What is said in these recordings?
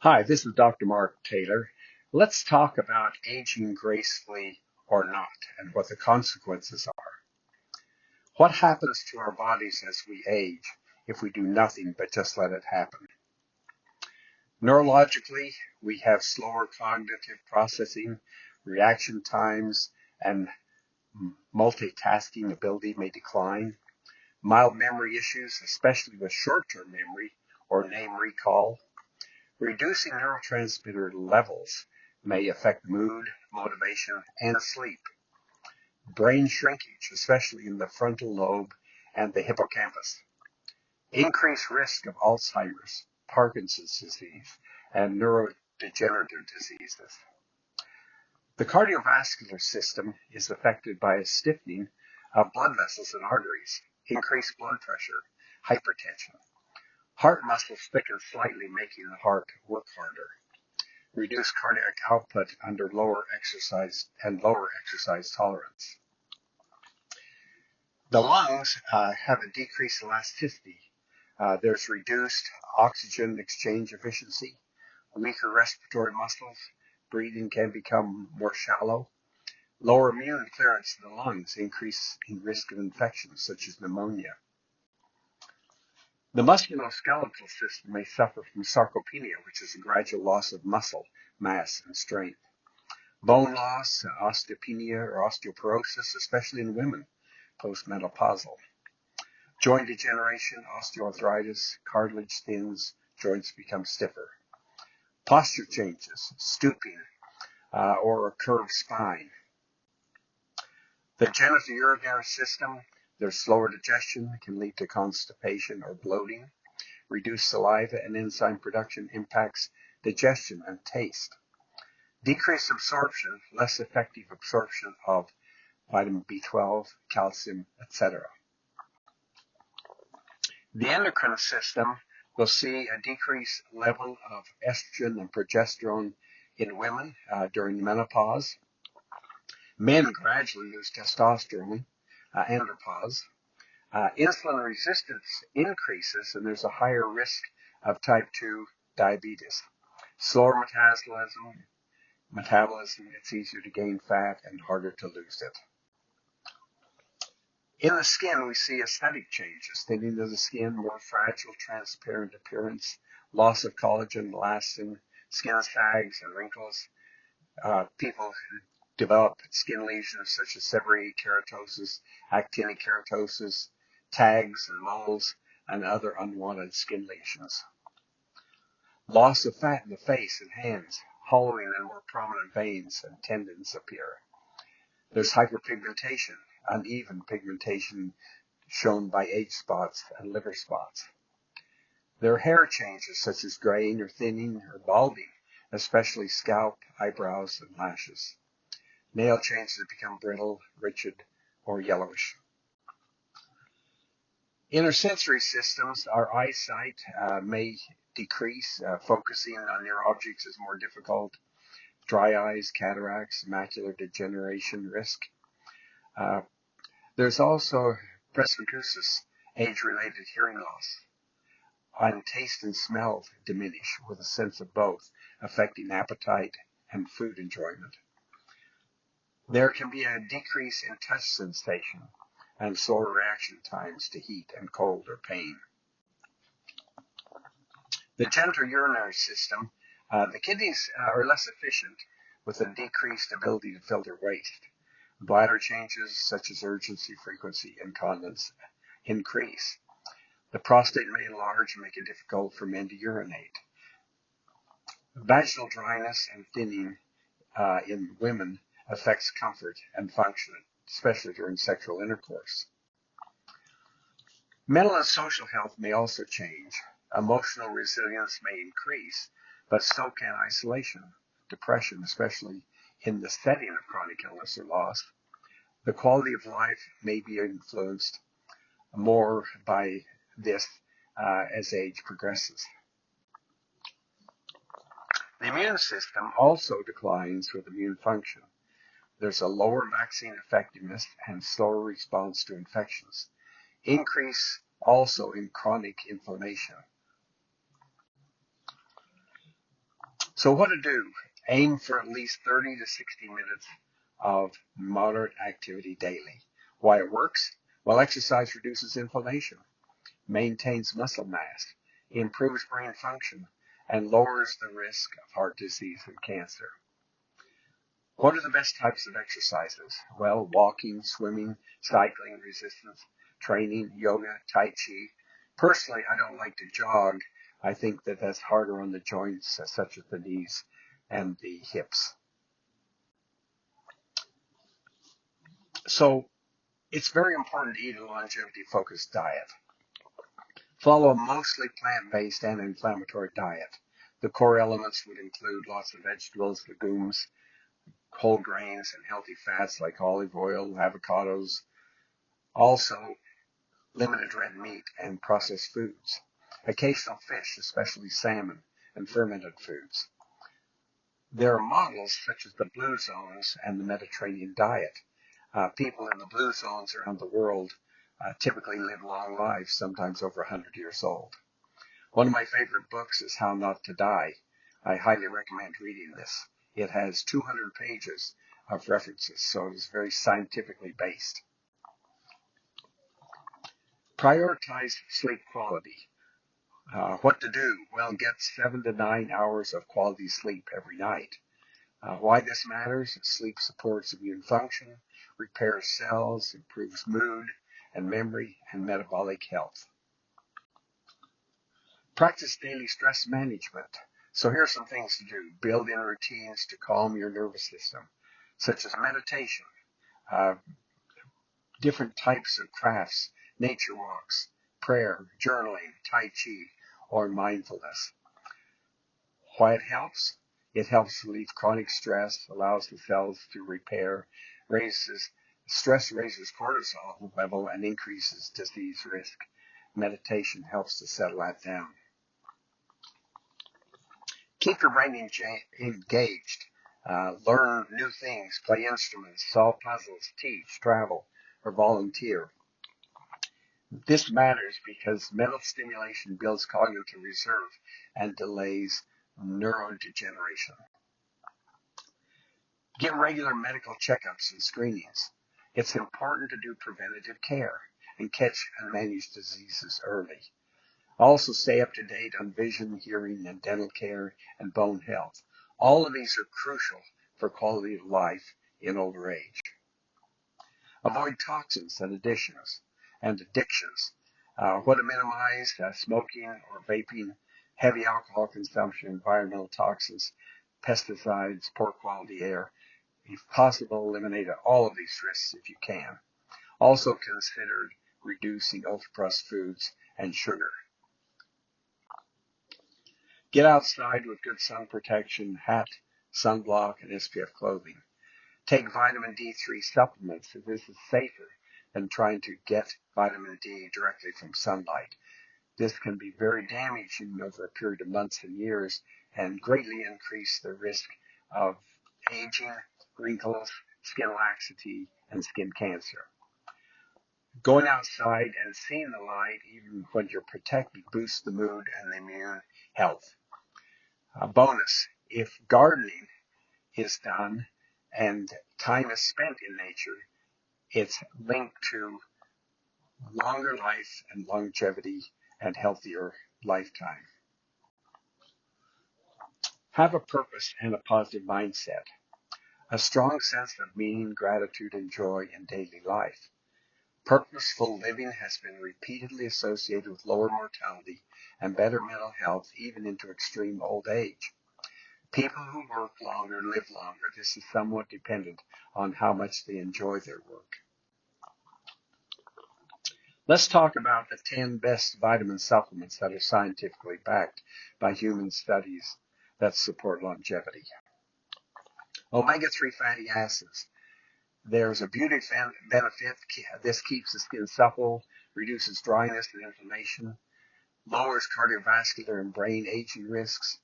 Hi, this is Dr. Mark Taylor. Let's talk about aging gracefully or not and what the consequences are. What happens to our bodies as we age if we do nothing but just let it happen? Neurologically, we have slower cognitive processing, reaction times, and multitasking ability may decline. Mild memory issues, especially with short-term memory or name recall. Reducing neurotransmitter levels may affect mood, motivation, and sleep. Brain shrinkage, especially in the frontal lobe and the hippocampus. Increased risk of Alzheimer's, Parkinson's disease, and neurodegenerative diseases. The cardiovascular system is affected by a stiffening of blood vessels and arteries, increased blood pressure, hypertension. Heart muscles thicken slightly, making the heart work harder. Reduced cardiac output under lower exercise tolerance. The lungs have a decreased elasticity. There's reduced oxygen exchange efficiency, weaker respiratory muscles, breathing can become more shallow, lower immune clearance in the lungs, increase in risk of infections such as pneumonia. The musculoskeletal system may suffer from sarcopenia, which is a gradual loss of muscle mass and strength. Bone loss, osteopenia, or osteoporosis, especially in women postmenopausal. Joint degeneration, osteoarthritis, cartilage thins, joints become stiffer. Posture changes, stooping, or a curved spine. The genitourinary system, there's slower digestion, can lead to constipation or bloating. Reduced saliva and enzyme production impacts digestion and taste. Decreased absorption, less effective absorption of vitamin B12, calcium, etc. The endocrine system will see a decreased level of estrogen and progesterone in women during menopause. Men gradually lose testosterone, andropause. Insulin resistance increases, and there's a higher risk of type 2 diabetes. Slower metabolism, it's easier to gain fat and harder to lose it. In the skin, we see aesthetic changes, thinning of the skin, more fragile, transparent appearance, loss of collagen, elastin, skin sags and wrinkles. People develop skin lesions such as seborrheic keratosis, actinic keratosis, tags and moles, and other unwanted skin lesions. Loss of fat in the face and hands, hollowing and more prominent veins and tendons appear. There's hyperpigmentation, uneven pigmentation shown by age spots and liver spots. There are hair changes such as graying or thinning or balding, especially scalp, eyebrows, and lashes. Nail changes become brittle, rigid, or yellowish. In our sensory systems, our eyesight may decrease. Focusing on near objects is more difficult. Dry eyes, cataracts, macular degeneration risk. There's also presbycusis, age-related hearing loss. And taste and smell diminish with a sense of both, affecting appetite and food enjoyment. There can be a decrease in touch sensation and slower reaction times to heat and cold or pain. The genitourinary system, the kidneys are less efficient with a decreased ability to filter waste. Bladder changes such as urgency, frequency, incontinence increase. The prostate may enlarge and make it difficult for men to urinate. Vaginal dryness and thinning in women affects comfort and function, especially during sexual intercourse. Mental and social health may also change. Emotional resilience may increase, but so can isolation, depression, especially in the setting of chronic illness or loss. The quality of life may be influenced more by this as age progresses. The immune system also declines with immune function. There's a lower vaccine effectiveness and slower response to infections. Increase also in chronic inflammation. So what to do? Aim for at least 30 to 60 minutes of moderate activity daily. Why it works? Well, exercise reduces inflammation, maintains muscle mass, improves brain function, and lowers the risk of heart disease and cancer. What are the best types of exercises? Well, walking, swimming, cycling, resistance training, yoga, tai chi. Personally, I don't like to jog. I think that that's harder on the joints, such as the knees and the hips. So it's very important to eat a longevity-focused diet. Follow a mostly plant-based and inflammatory diet. The core elements would include lots of vegetables, legumes, whole grains, and healthy fats like olive oil, avocados. Also, limited red meat and processed foods. Occasional fish, especially salmon, and fermented foods. There are models such as the blue zones and the Mediterranean diet. People in the blue zones around the world typically live long lives, sometimes over 100 years old. One of my favorite books is How Not to Die. I highly recommend reading this. It has 200 pages of references, so it is very scientifically based. Prioritize sleep quality. What to do? Well, get 7 to 9 hours of quality sleep every night. Why this matters? Sleep supports immune function, repairs cells, improves mood and memory and metabolic health. Practice daily stress management. So here are some things to do. Build in routines to calm your nervous system, such as meditation, uh, different types of crafts, nature walks, prayer, journaling, tai chi, or mindfulness. Why it helps? It helps relieve chronic stress, allows the cells to repair, stress raises cortisol level and increases disease risk. Meditation helps to settle that down. Keep your brain engaged. Learn new things, play instruments, solve puzzles, teach, travel, or volunteer. This matters because mental stimulation builds cognitive reserve and delays neurodegeneration. Get regular medical checkups and screenings. It's important to do preventative care and catch and manage diseases early. Also stay up to date on vision, hearing, and dental care and bone health. All of these are crucial for quality of life in older age. Avoid toxins and addictions. What to minimize smoking or vaping, heavy alcohol consumption, environmental toxins, pesticides, poor quality air. If possible, eliminate all of these risks if you can. Also consider reducing ultra-processed foods and sugar. Get outside with good sun protection, hat, sunblock, and SPF clothing. Take vitamin D3 supplements. This is safer than trying to get vitamin D directly from sunlight. This can be very damaging over a period of months and years and greatly increase the risk of aging, wrinkles, skin laxity, and skin cancer. Going outside and seeing the light, even when you're protected, boosts the mood and the immune health. A bonus, if gardening is done and time is spent in nature, it's linked to longer life and longevity and healthier lifetime. Have a purpose and a positive mindset. A strong sense of meaning, gratitude, and joy in daily life. Purposeful living has been repeatedly associated with lower mortality and better mental health, even into extreme old age. People who work longer live longer. This is somewhat dependent on how much they enjoy their work. Let's talk about the 10 best vitamin supplements that are scientifically backed by human studies that support longevity. Omega-3 fatty acids. There's a beauty benefit. This keeps the skin supple, reduces dryness and inflammation, lowers cardiovascular and brain aging risks.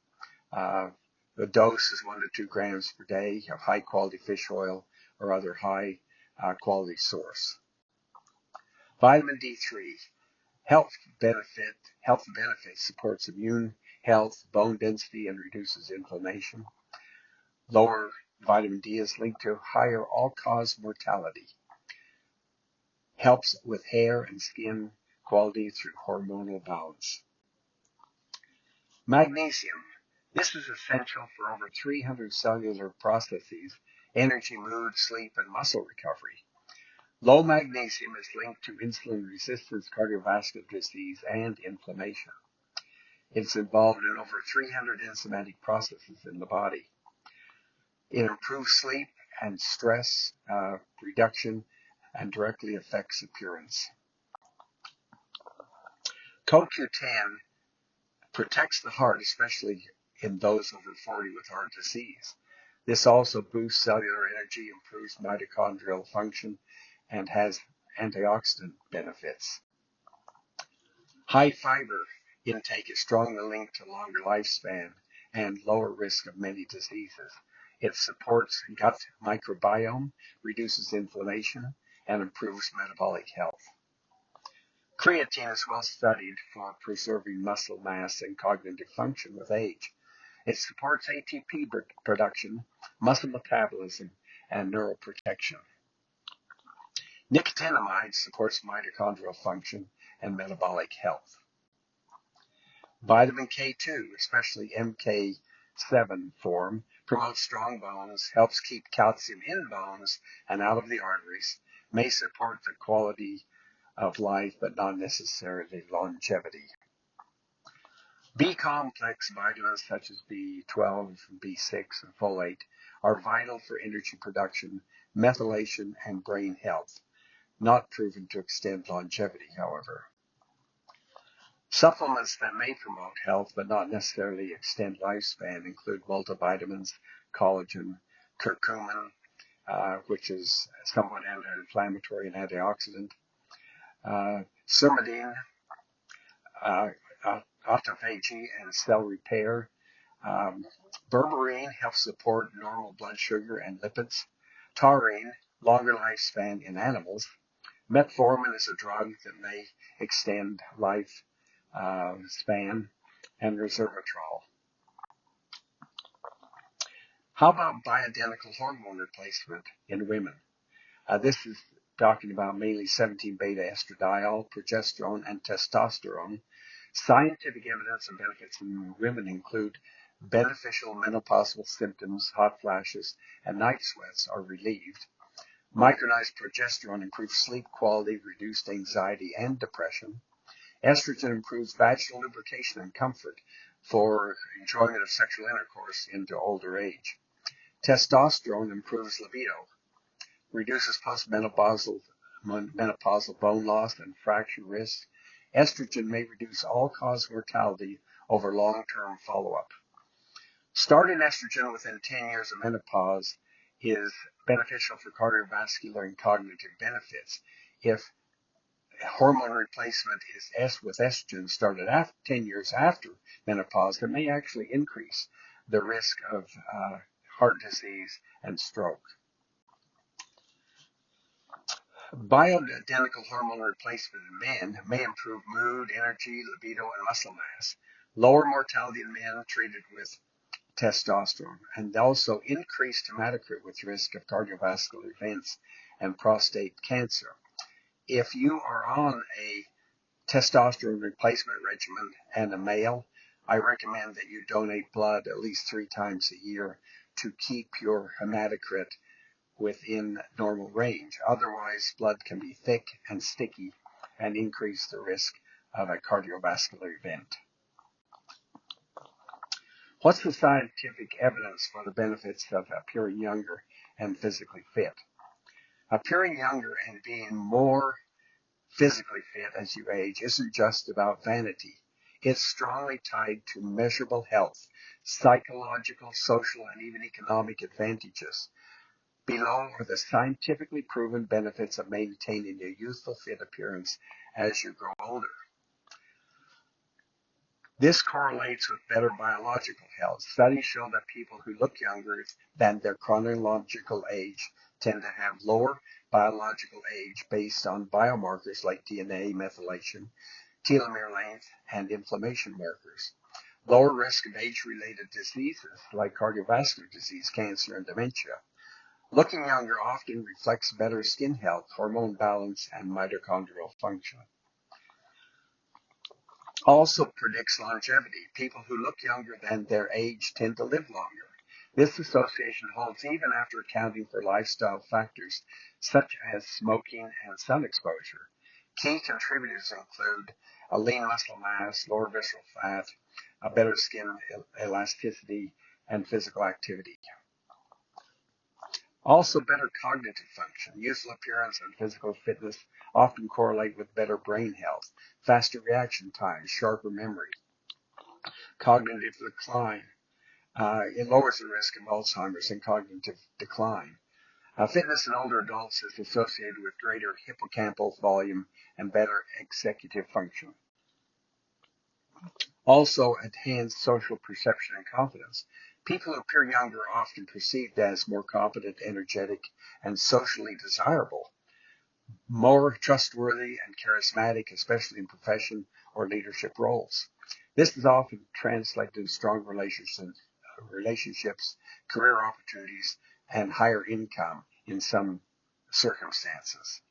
The dose is 1 to 2 grams per day of high-quality fish oil or other high-quality source. Vitamin D3, health benefits, supports immune health, bone density, and reduces inflammation. Lower vitamin D is linked to higher all-cause mortality. Helps with hair and skin quality through hormonal balance. Magnesium. This is essential for over 300 cellular processes: energy, mood, sleep, and muscle recovery. Low magnesium is linked to insulin resistance, cardiovascular disease, and inflammation. It's involved in over 300 enzymatic processes in the body. It improves sleep and stress reduction and directly affects appearance. CoQ10 protects the heart, especially in those over 40 with heart disease. This also boosts cellular energy, improves mitochondrial function, and has antioxidant benefits. High fiber intake is strongly linked to longer lifespan and lower risk of many diseases. It supports gut microbiome, reduces inflammation, and improves metabolic health. Creatine is well studied for preserving muscle mass and cognitive function with age. It supports ATP production, muscle metabolism, and neuroprotection. Nicotinamide supports mitochondrial function and metabolic health. Vitamin K2, especially MK7 form, promotes strong bones, helps keep calcium in bones and out of the arteries, may support the quality of life but not necessarily longevity. B-complex vitamins such as B12, B6, and folate are vital for energy production, methylation, and brain health. Not proven to extend longevity, however. Supplements that may promote health but not necessarily extend lifespan include multivitamins, collagen, curcumin, which is somewhat anti-inflammatory and antioxidant, spermidine, autophagy and cell repair. Berberine helps support normal blood sugar and lipids. Taurine, longer lifespan in animals. Metformin is a drug that may extend life span, and resveratrol. How about bioidentical hormone replacement in women? This is talking about mainly 17-beta estradiol, progesterone, and testosterone. Scientific evidence and benefits in women include beneficial menopausal symptoms, hot flashes, and night sweats are relieved. Micronized progesterone improves sleep quality, reduced anxiety and depression. Estrogen improves vaginal lubrication and comfort for enjoyment of sexual intercourse into older age. Testosterone improves libido, reduces postmenopausal bone loss and fracture risk. Estrogen may reduce all-cause mortality over long-term follow-up. Starting estrogen within 10 years of menopause is beneficial for cardiovascular and cognitive benefits. If hormone replacement is with estrogen started 10 years after menopause, it may actually increase the risk of heart disease and stroke. Bioidentical hormone replacement in men may improve mood, energy, libido, and muscle mass, lower mortality in men treated with testosterone, and also increased hematocrit with risk of cardiovascular events and prostate cancer. If you are on a testosterone replacement regimen and a male, I recommend that you donate blood at least 3 times a year to keep your hematocrit within normal range. Otherwise, blood can be thick and sticky and increase the risk of a cardiovascular event. What's the scientific evidence for the benefits of appearing younger and physically fit? Appearing younger and being more physically fit as you age isn't just about vanity. It's strongly tied to measurable health, psychological, social, and even economic advantages. Below are the scientifically proven benefits of maintaining a youthful, fit appearance as you grow older. This correlates with better biological health. Studies show that people who look younger than their chronological age tend to have lower biological age based on biomarkers like DNA methylation, telomere length, and inflammation markers. lower risk of age-related diseases like cardiovascular disease, cancer, and dementia. Looking younger often reflects better skin health, hormone balance, and mitochondrial function. Also predicts longevity. People who look younger than their age tend to live longer. This association holds even after accounting for lifestyle factors such as smoking and sun exposure. Key contributors include a lean muscle mass, lower visceral fat, a better skin elasticity, and physical activity. Also, better cognitive function. Youthful appearance and physical fitness often correlate with better brain health, faster reaction times, sharper memory. Cognitive decline. It lowers the risk of Alzheimer's and cognitive decline. Fitness in older adults is associated with greater hippocampal volume and better executive function. Also, enhanced social perception and confidence. People who appear younger are often perceived as more competent, energetic, and socially desirable, more trustworthy and charismatic, especially in profession or leadership roles. This is often translated in strong relationships, career opportunities, and higher income in some circumstances.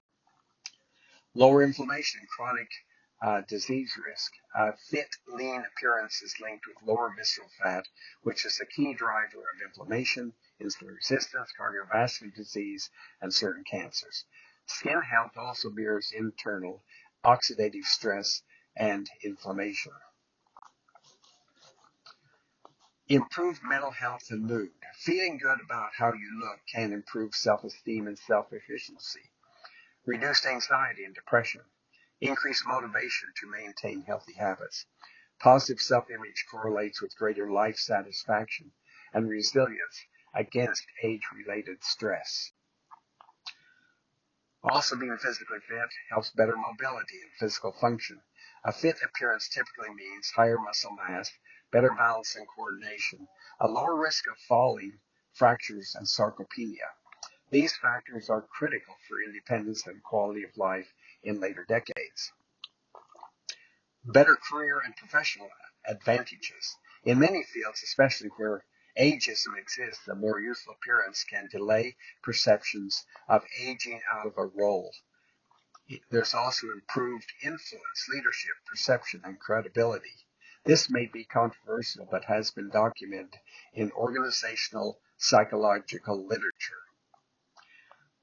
Lower inflammation and chronic disease risk. Fit, lean appearance is linked with lower visceral fat, which is a key driver of inflammation, insulin resistance, cardiovascular disease, and certain cancers. Skin health also mirrors internal oxidative stress and inflammation. Improved mental health and mood. Feeling good about how you look can improve self-esteem and self-efficiency. Reduced anxiety and depression. Increased motivation to maintain healthy habits. Positive self-image correlates with greater life satisfaction and resilience against age-related stress. Also, being physically fit helps better mobility and physical function. A fit appearance typically means higher muscle mass, better balance and coordination, a lower risk of falling, fractures, and sarcopenia. These factors are critical for independence and quality of life in later decades. Better career and professional advantages. In many fields, especially where ageism exists, a more youthful appearance can delay perceptions of aging out of a role. There's also improved influence, leadership, perception, and credibility. This may be controversial, but has been documented in organizational psychological literature.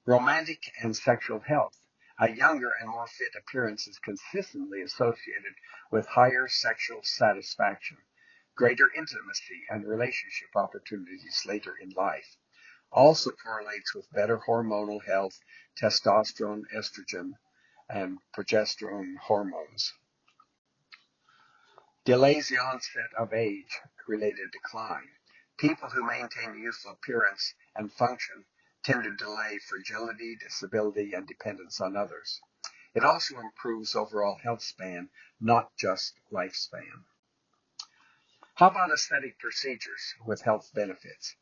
Romantic and sexual health. A younger and more fit appearance is consistently associated with higher sexual satisfaction, greater intimacy, and relationship opportunities later in life. Also correlates with better hormonal health, testosterone, estrogen, and progesterone hormones. Delays the onset of age-related decline. People who maintain youthful appearance and function tend to delay fragility, disability, and dependence on others. It also improves overall health span, not just lifespan. How about aesthetic procedures with health benefits?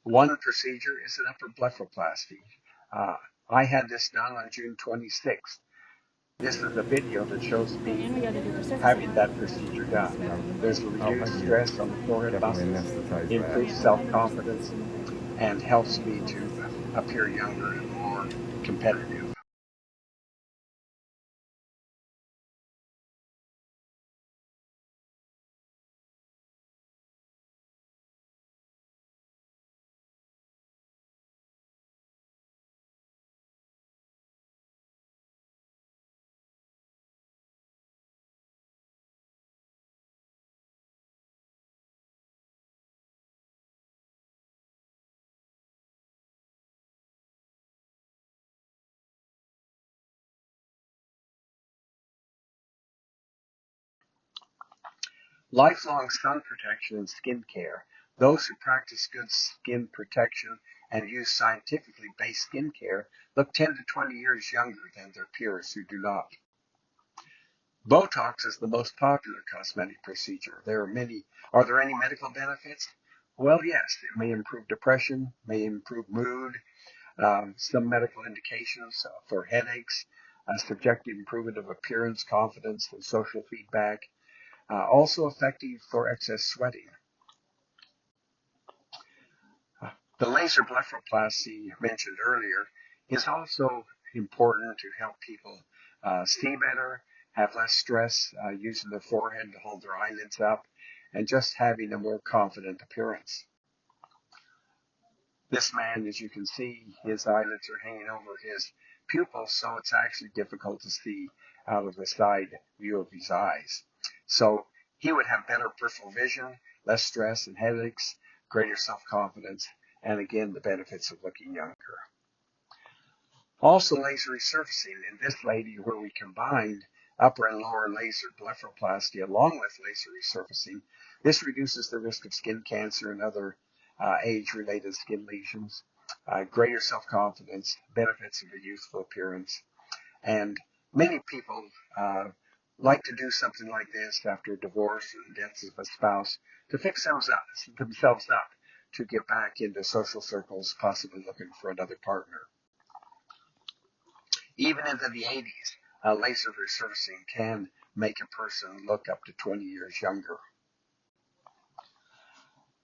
One procedure is an upper blepharoplasty. I had this done on June 26th. This is a video that shows me having that procedure done. There's a reduced Thank you. stress on the forehead Definitely muscles, anesthetize that. improves self-confidence, and helps me to appear younger and more competitive. Lifelong sun protection and skin care. Those who practice good skin protection and use scientifically based skin care look 10 to 20 years younger than their peers who do not. Botox is the most popular cosmetic procedure. Are there any medical benefits? Well, yes, it may improve depression, may improve mood, some medical indications for headaches, subjective improvement of appearance, confidence, and social feedback. Also effective for excess sweating. The laser blepharoplasty mentioned earlier is also important to help people see better, have less stress using their forehead to hold their eyelids up, and just having a more confident appearance. This man, as you can see, his eyelids are hanging over his pupils, so it's actually difficult to see out of the side view of his eyes. So he would have better peripheral vision, less stress and headaches, greater self-confidence, and again, the benefits of looking younger. Also, laser resurfacing. In this lady, where we combined upper and lower laser blepharoplasty along with laser resurfacing, this reduces the risk of skin cancer and other age-related skin lesions, greater self-confidence, benefits of a youthful appearance, and many people like to do something like this after a divorce and death of a spouse to fix themselves up to get back into social circles, possibly looking for another partner. Even into the 80s, laser resurfacing can make a person look up to 20 years younger.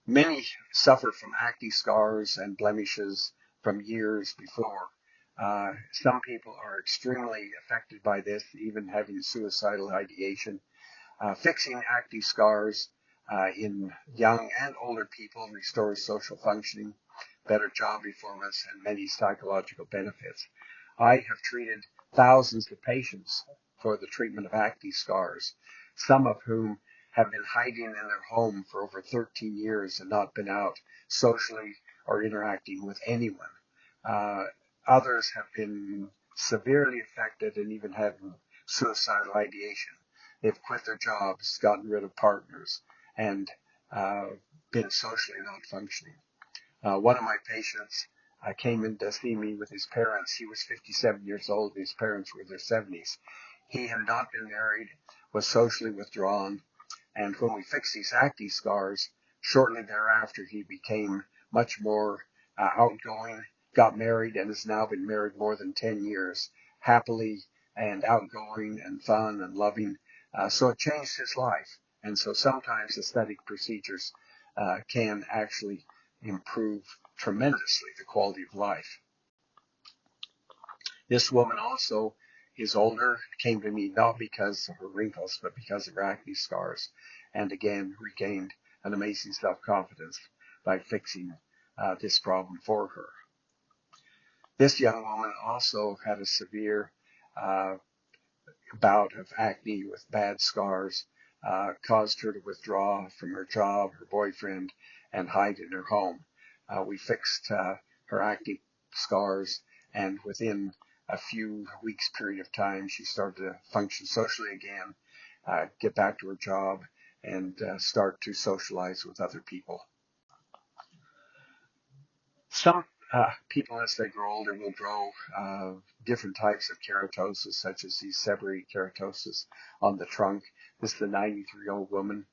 Many suffer from acne scars and blemishes from years before. Some people are extremely affected by this, even having suicidal ideation. Fixing acne scars in young and older people restores social functioning, better job performance, and many psychological benefits. I have treated thousands of patients for the treatment of acne scars, some of whom have been hiding in their home for over 13 years and not been out socially or interacting with anyone. Others have been severely affected and even having suicidal ideation. They've quit their jobs, gotten rid of partners, and been socially not functioning. One of my patients came in to see me with his parents. He was 57 years old. His parents were in their 70s. He had not been married, was socially withdrawn, and when we fixed these acne scars, shortly thereafter he became much more outgoing, got married, and has now been married more than 10 years, happily and outgoing and fun and loving. So it changed his life. And so sometimes aesthetic procedures can actually improve tremendously the quality of life. This woman also is older, came to me not because of her wrinkles, but because of her acne scars, and again regained an amazing self-confidence by fixing this problem for her. This young woman also had a severe bout of acne with bad scars, caused her to withdraw from her job, her boyfriend, and hide in her home. We fixed her acne scars, and within a few weeks period of time, she started to function socially again, get back to her job, and start to socialize with other people. Some people, as they grow older, will grow different types of keratosis, such as these seborrheic keratosis on the trunk. This is a 93-year-old woman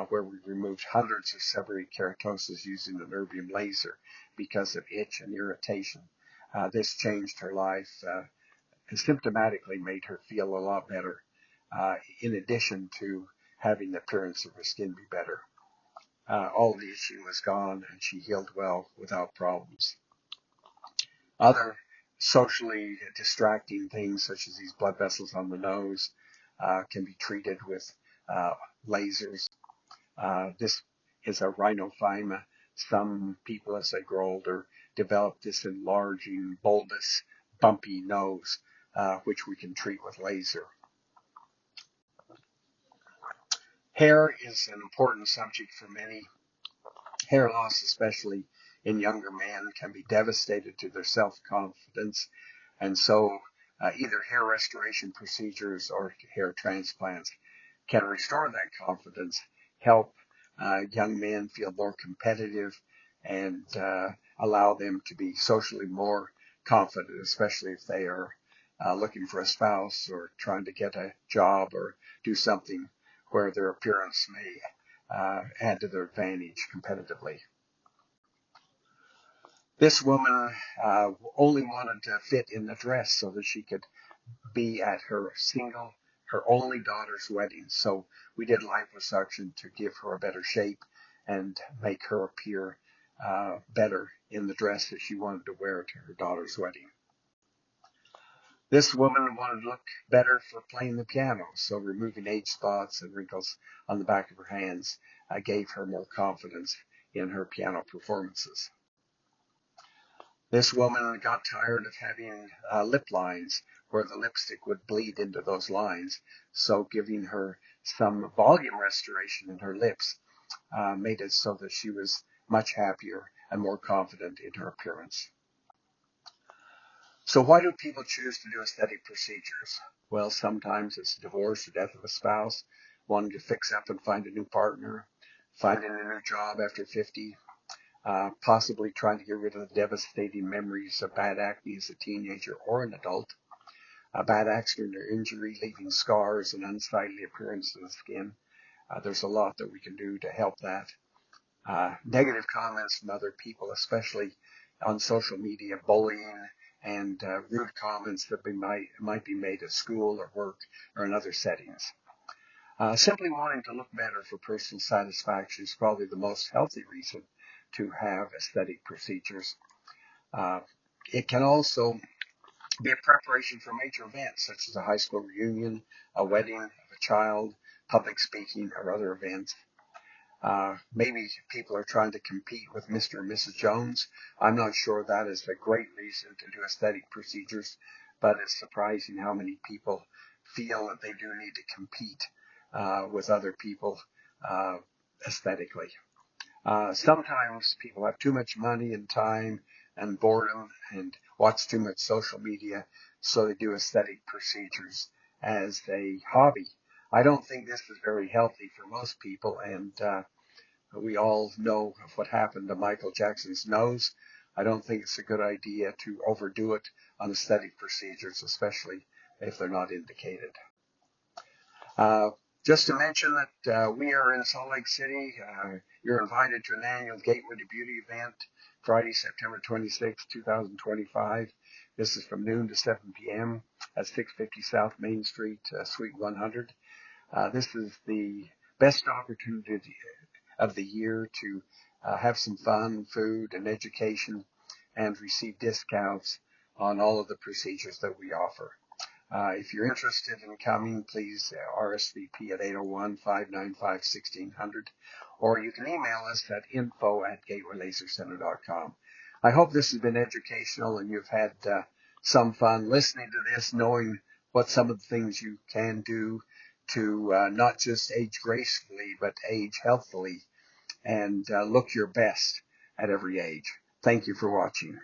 where we removed hundreds of seborrheic keratosis using an erbium laser because of itch and irritation. This changed her life and symptomatically made her feel a lot better, in addition to having the appearance of her skin be better. All the issue was gone, and she healed well without problems. Other socially distracting things, such as these blood vessels on the nose, can be treated with lasers. This is a rhinophyma. Some people, as they grow older, develop this enlarging, bulbous, bumpy nose, which we can treat with laser. Hair is an important subject for many. Hair loss, especially in younger men, can be devastating to their self-confidence, and so either hair restoration procedures or hair transplants can restore that confidence, help young men feel more competitive, and allow them to be socially more confident, especially if they are looking for a spouse or trying to get a job or do something where their appearance may add to their advantage competitively. This woman only wanted to fit in the dress so that she could be at her single her only daughter's wedding. So we did liposuction to give her a better shape and make her appear better in the dress that she wanted to wear to her daughter's wedding. This woman wanted to look better for playing the piano, so removing age spots and wrinkles on the back of her hands gave her more confidence in her piano performances. This woman got tired of having lip lines where the lipstick would bleed into those lines, so giving her some volume restoration in her lips made it so that she was much happier and more confident in her appearance. So why do people choose to do aesthetic procedures? Well, sometimes it's divorce or death of a spouse, wanting to fix up and find a new partner, finding a new job after 50, possibly trying to get rid of the devastating memories of bad acne as a teenager or an adult, a bad accident or injury leaving scars and unsightly appearance of the skin. There's a lot that we can do to help that. Negative comments from other people, especially on social media, bullying and rude comments that might be made at school or work or in other settings. Simply wanting to look better for personal satisfaction is probably the most healthy reason to have aesthetic procedures. It can also be a preparation for major events such as a high school reunion, a wedding of a child, public speaking, or other events. Maybe people are trying to compete with Mr. and Mrs. Jones. I'm not sure that is a great reason to do aesthetic procedures, but it's surprising how many people feel that they do need to compete with other people aesthetically. Sometimes people have too much money and time and boredom and watch too much social media, so they do aesthetic procedures as a hobby. I don't think this is very healthy for most people, and we all know of what happened to Michael Jackson's nose. I don't think it's a good idea to overdo it on aesthetic procedures, especially if they're not indicated. Just to mention that we are in Salt Lake City. You're invited to an annual Gateway to Beauty event, Friday, September 26, 2025. This is from noon to 7 p.m. at 650 South Main Street, Suite 100. This is the best opportunity of the year to have some fun, food, and education, and receive discounts on all of the procedures that we offer. If you're interested in coming, please RSVP at 801-595-1600, or you can email us at info@gatewaylasercenter.com. I hope this has been educational and you've had some fun listening to this, knowing what some of the things you can do to not just age gracefully, but age healthfully and look your best at every age. Thank you for watching.